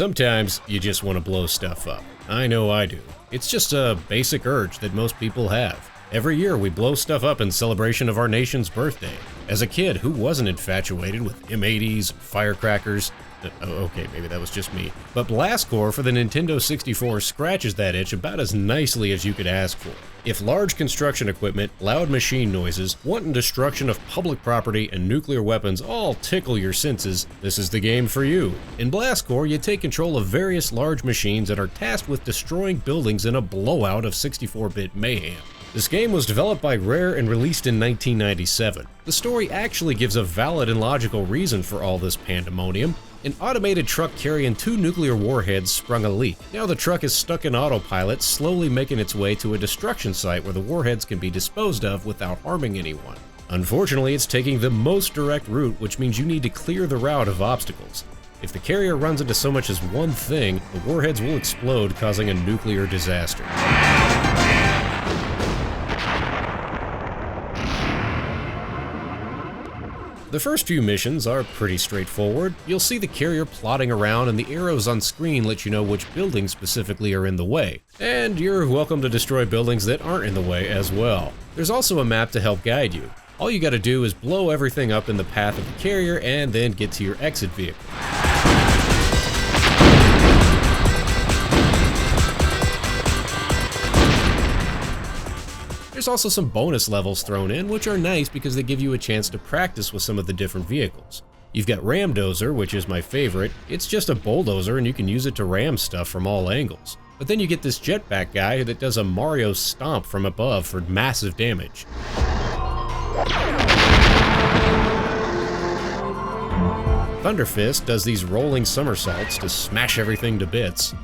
Sometimes you just want to blow stuff up. I know I do. It's just a basic urge that most people have. Every year we blow stuff up in celebration of our nation's birthday. As a kid, who wasn't infatuated with M80s, firecrackers? Okay, maybe that was just me. But Blastcore for the Nintendo 64 scratches that itch about as nicely as you could ask for. If large construction equipment, loud machine noises, wanton destruction of public property, and nuclear weapons all tickle your senses, this is the game for you. In Blastcore, you take control of various large machines and are tasked with destroying buildings in a blowout of 64-bit mayhem. This game was developed by Rare and released in 1997. The story actually gives a valid and logical reason for all this pandemonium. An automated truck carrying 2 nuclear warheads sprung a leak. Now the truck is stuck in autopilot, slowly making its way to a destruction site where the warheads can be disposed of without harming anyone. Unfortunately, it's taking the most direct route, which means you need to clear the route of obstacles. If the carrier runs into so much as one thing, the warheads will explode, causing a nuclear disaster. The first few missions are pretty straightforward. You'll see the carrier plodding around and the arrows on screen let you know which buildings specifically are in the way. And you're welcome to destroy buildings that aren't in the way as well. There's also a map to help guide you. All you gotta do is blow everything up in the path of the carrier and then get to your exit vehicle. There's also some bonus levels thrown in, which are nice because they give you a chance to practice with some of the different vehicles. You've got Ramdozer, which is my favorite. It's just a bulldozer and you can use it to ram stuff from all angles. But then you get this jetpack guy that does a Mario stomp from above for massive damage. Thunderfist does these rolling somersaults to smash everything to bits.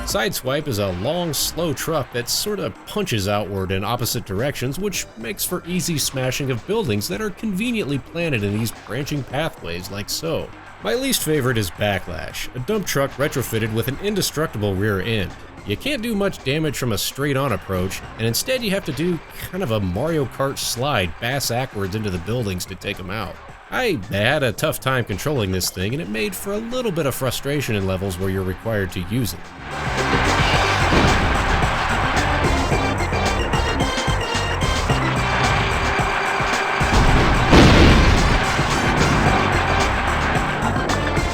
Sideswipe is a long, slow truck that sort of punches outward in opposite directions, which makes for easy smashing of buildings that are conveniently planted in these branching pathways like so. My least favorite is Backlash, a dump truck retrofitted with an indestructible rear end. You can't do much damage from a straight-on approach, and instead you have to do kind of a Mario Kart slide bass-ackwards into the buildings to take them out. I had a tough time controlling this thing, and it made for a little bit of frustration in levels where you're required to use it.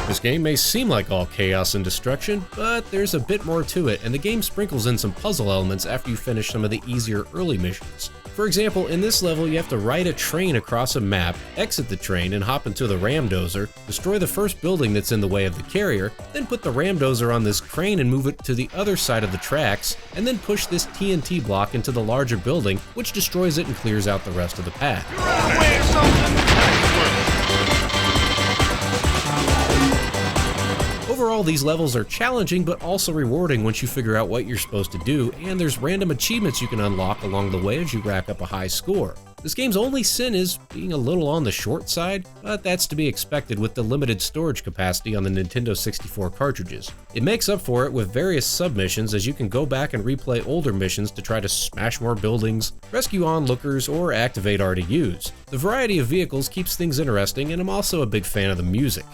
This game may seem like all chaos and destruction, but there's a bit more to it, and the game sprinkles in some puzzle elements after you finish some of the easier early missions. For example, in this level you have to ride a train across a map, exit the train and hop into the Ramdozer, destroy the first building that's in the way of the carrier, then put the Ramdozer on this crane and move it to the other side of the tracks, and then push this TNT block into the larger building, which destroys it and clears out the rest of the path. Overall, these levels are challenging but also rewarding once you figure out what you're supposed to do, and there's random achievements you can unlock along the way as you rack up a high score. This game's only sin is being a little on the short side, but that's to be expected with the limited storage capacity on the Nintendo 64 cartridges. It makes up for it with various submissions as you can go back and replay older missions to try to smash more buildings, rescue onlookers, or activate RDUs. The variety of vehicles keeps things interesting, and I'm also a big fan of the music.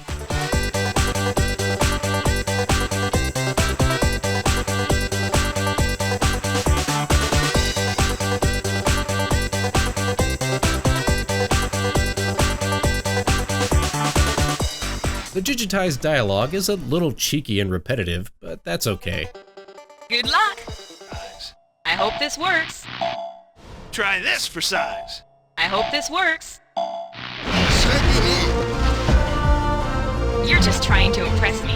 The digitized dialogue is a little cheeky and repetitive, but that's okay. Good luck! I hope this works. Try this for size. I hope this works. You're just trying to impress me.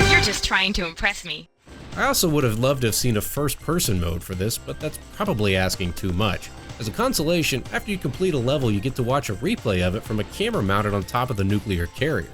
You're just trying to impress me. I also would have loved to have seen a first-person mode for this, but that's probably asking too much. As a consolation, after you complete a level, you get to watch a replay of it from a camera mounted on top of the nuclear carrier.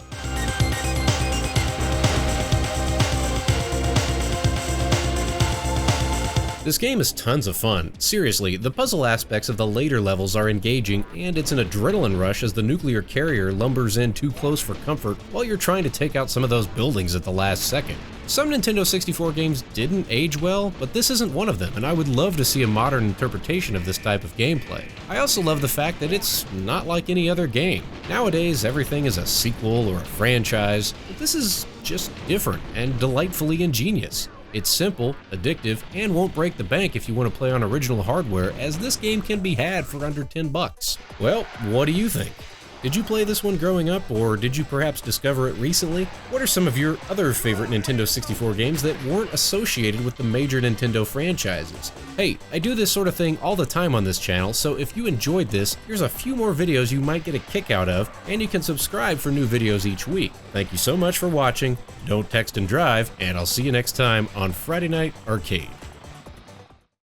This game is tons of fun. Seriously, the puzzle aspects of the later levels are engaging, and it's an adrenaline rush as the nuclear carrier lumbers in too close for comfort while you're trying to take out some of those buildings at the last second. Some Nintendo 64 games didn't age well, but this isn't one of them, and I would love to see a modern interpretation of this type of gameplay. I also love the fact that it's not like any other game. Nowadays, everything is a sequel or a franchise, but this is just different and delightfully ingenious. It's simple, addictive, and won't break the bank if you want to play on original hardware, as this game can be had for under $10. Well, what do you think? Did you play this one growing up, or did you perhaps discover it recently? What are some of your other favorite Nintendo 64 games that weren't associated with the major Nintendo franchises? Hey, I do this sort of thing all the time on this channel, so if you enjoyed this, here's a few more videos you might get a kick out of, and you can subscribe for new videos each week. Thank you so much for watching, don't text and drive, and I'll see you next time on Friday Night Arcade.